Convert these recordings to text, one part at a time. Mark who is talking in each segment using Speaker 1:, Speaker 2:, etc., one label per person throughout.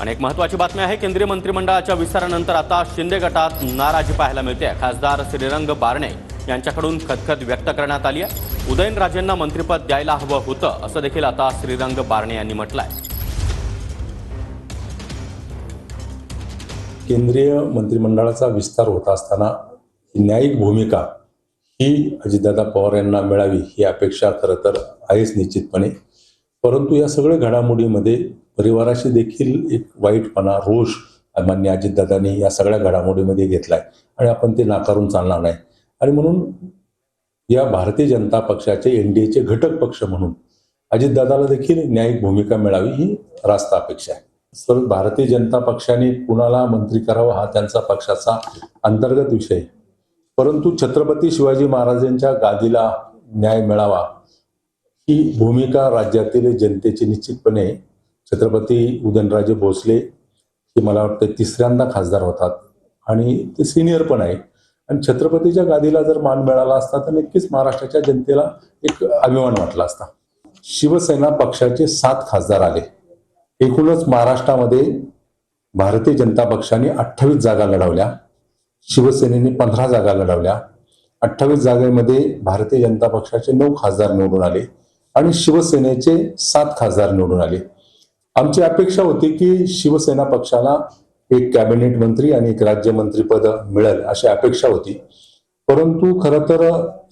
Speaker 1: आणि एक महत्त्वाची बातमी आहे, केंद्रीय मंत्रिमंडळाच्या विस्तारानंतर आता शिंदे गटात नाराजी पाहायला मिळते आहे। खासदार श्रीरंग बारणे यांच्याकडून खदखद व्यक्त करण्यात आली आहे। उदयनराजेंना मंत्रिपद द्यायला हवं होतं असं देखील आता श्रीरंग बारणे यांनी म्हटलं आहे।
Speaker 2: केंद्रीय मंत्रिमंडळाचा विस्तार होत असताना न्यायिक भूमिका ही अजितदादा पवार यांना मिळावी ही अपेक्षा खरं तर आहेच निश्चितपणे। परंतु या सगळ्या घडामोडीमध्ये परिवाराशी देखील एक वाईटपणा, रोष माननीय अजितदादांनी या सगळ्या घडामोडीमध्ये घेतलाय आणि आपण ते नाकारून चालणार नाही। आणि म्हणून या भारतीय जनता पक्षाचे एनडीएचे घटक पक्ष म्हणून अजितदादाला देखील न्यायिक भूमिका मिळावी ही रास्त अपेक्षा आहे। सर, भारतीय जनता पक्षाने कुणाला मंत्री करावं हा त्यांचा पक्षाचा अंतर्गत विषय, परंतु छत्रपती शिवाजी महाराजांच्या गादीला न्याय मिळावा ही भूमिका राज्यातील जनतेची निश्चितपणे। छत्रपती उदयनराजे भोसले हे मला वाटतं तिसऱ्यांदा खासदार होतात आणि ते सिनियर पण आहे आणि छत्रपतीच्या गादीला जर मान मिळाला असता तर नक्कीच महाराष्ट्राच्या जनतेला एक अभिमान वाटला असता। शिवसेना पक्षाचे 7 खासदार आले। एकूणच महाराष्ट्रामध्ये भारतीय जनता पक्षाने 28 जागा लढवल्या, शिवसेनेने 15 जागा लढवल्या। 28 जागेमध्ये भारतीय जनता पक्षाचे 9 खासदार निवडून आले आणि शिवसेनेचे 7 खासदार निवडून आले। आमची अपेक्षा होती की शिवसेना पक्षाला एक कॅबिनेट मंत्री आणि एक राज्यमंत्रीपद मिळेल अशी अपेक्षा होती, परंतु खरं तर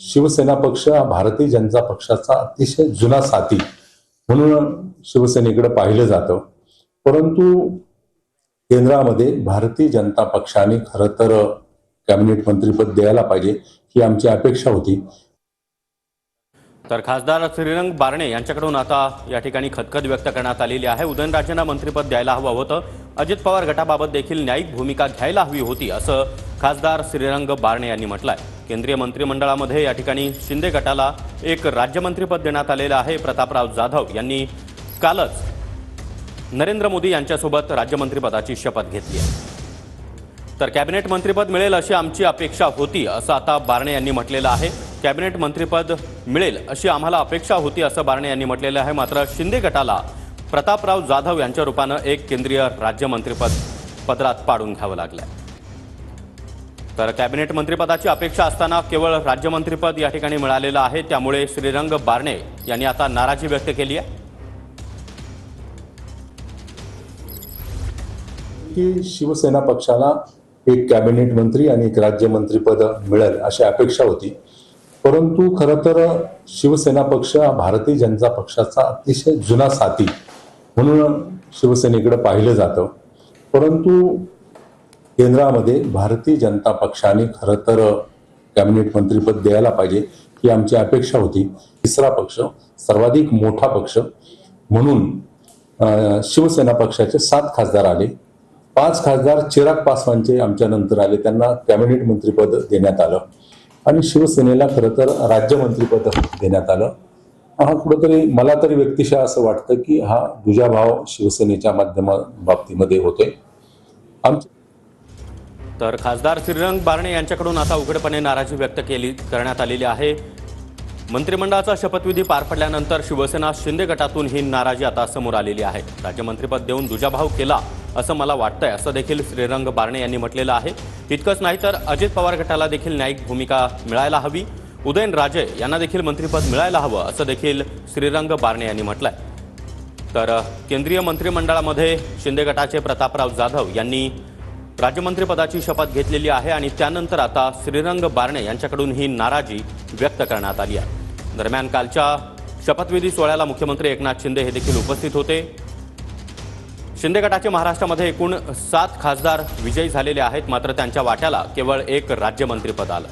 Speaker 2: शिवसेना पक्ष हा भारतीय जनता पक्षाचा अतिशय जुना साथी म्हणून शिवसेनेकडे पाहिलं जातं। परंतु केंद्रामध्ये भारतीय जनता पक्षाने खरं तर कॅबिनेट मंत्रीपद द्यायला पाहिजे ही आमची अपेक्षा होती।
Speaker 1: तर खासदार श्रीरंग बारणे यांच्याकडून आता या ठिकाणी खदखद व्यक्त करण्यात आलेली आहे। उदयनराजेंना मंत्रिपद द्यायला हवं होतं, अजित पवार गटाबाबत देखील न्यायिक भूमिका घ्यायला हवी होती असं खासदार श्रीरंग बारणे यांनी म्हटलं आहे। केंद्रीय मंत्रिमंडळामध्ये या ठिकाणी शिंदे गटाला एक राज्यमंत्रीपद देण्यात आलेलं आहे। प्रतापराव जाधव यांनी कालच नरेंद्र मोदी यांच्यासोबत राज्यमंत्रीपदाची शपथ घेतली आहे। तर कॅबिनेट मंत्रिपद मिळेल अशी आमची अपेक्षा होती असं आता बारणे यांनी म्हटलेलं आहे। कॅबिनेट मंत्रिपद मिळेल अशी आम्हाला अपेक्षा होती असं बारणे यांनी म्हटलेलं आहे। मात्र शिंदे गटाला प्रतापराव जाधव यांच्या रूपानं एक केंद्रीय राज्यमंत्रीपद पदरात पाडून घ्यावं लागलं। तर कॅबिनेट मंत्रिपदाची अपेक्षा असताना केवळ राज्यमंत्रीपद या ठिकाणी मिळालेलं आहे, त्यामुळे श्रीरंग बारणे यांनी आता नाराजी व्यक्त केली आहे
Speaker 2: की शिवसेना पक्षाला एक कॅबिनेट मंत्री आणि एक राज्यमंत्रीपद मिळेल अशी अपेक्षा होती, परंतु खरं तर शिवसेना पक्ष हा भारतीय जनता पक्षाचा अतिशय जुना साथी म्हणून शिवसेनेकडे पाहिलं जातं। परंतु केंद्रामध्ये भारतीय जनता पक्षाने खरं तर कॅबिनेट मंत्रीपद द्यायला पाहिजे ही आमची अपेक्षा होती। तिसरा पक्ष, सर्वाधिक मोठा पक्ष म्हणून शिवसेना पक्षाचे 7 खासदार आले। 5 खासदार चिराग पासवानचे आमच्या नंतर आले, त्यांना कॅबिनेट मंत्रीपद देण्यात आलं आणि शिवसेनेला खरं तर राज्यमंत्रीपद देण्यात आलं। हा कुठेतरी मला तरी व्यक्तिशः असं वाटतं की हा दुजाभाव शिवसेनेच्या बाबतीमध्ये होतोय।
Speaker 1: तर खासदार श्रीरंग बारणे यांच्याकडून आता उघडपणे नाराजी व्यक्त करण्यात आलेली आहे। मंत्रिमंडळाचा शपथविधी पार पडल्यानंतर शिवसेना शिंदे गटातून ही नाराजी आता समोर आलेली आहे। राज्यमंत्रीपद देऊन दुजाभाव केला असं मला वाटतंय असं देखील श्रीरंग बारणे यांनी म्हटलेलं आहे। इतकंच नाही तर अजित पवार गटाला देखील न्यायिक भूमिका मिळायला हवी, उदयनराजे यांना देखील मंत्रिपद मिळायला हवं असं देखील श्रीरंग बारणे यांनी म्हटलंय। तर केंद्रीय मंत्रिमंडळामध्ये शिंदे गटाचे प्रतापराव जाधव यांनी राज्यमंत्रीपदाची शपथ घेतलेली आहे आणि त्यानंतर आता श्रीरंग बारणे यांच्याकडून ही नाराजी व्यक्त करण्यात आली आहे। दरम्यान कालच्या शपथविधी सोहळ्याला मुख्यमंत्री एकनाथ शिंदे हे देखील उपस्थित होते। शिंदे गटाचे महाराष्ट्रामध्ये एकूण 7 खासदार विजयी झालेले आहेत, मात्र त्यांच्या वाट्याला केवळ एक राज्यमंत्रीपद आलं।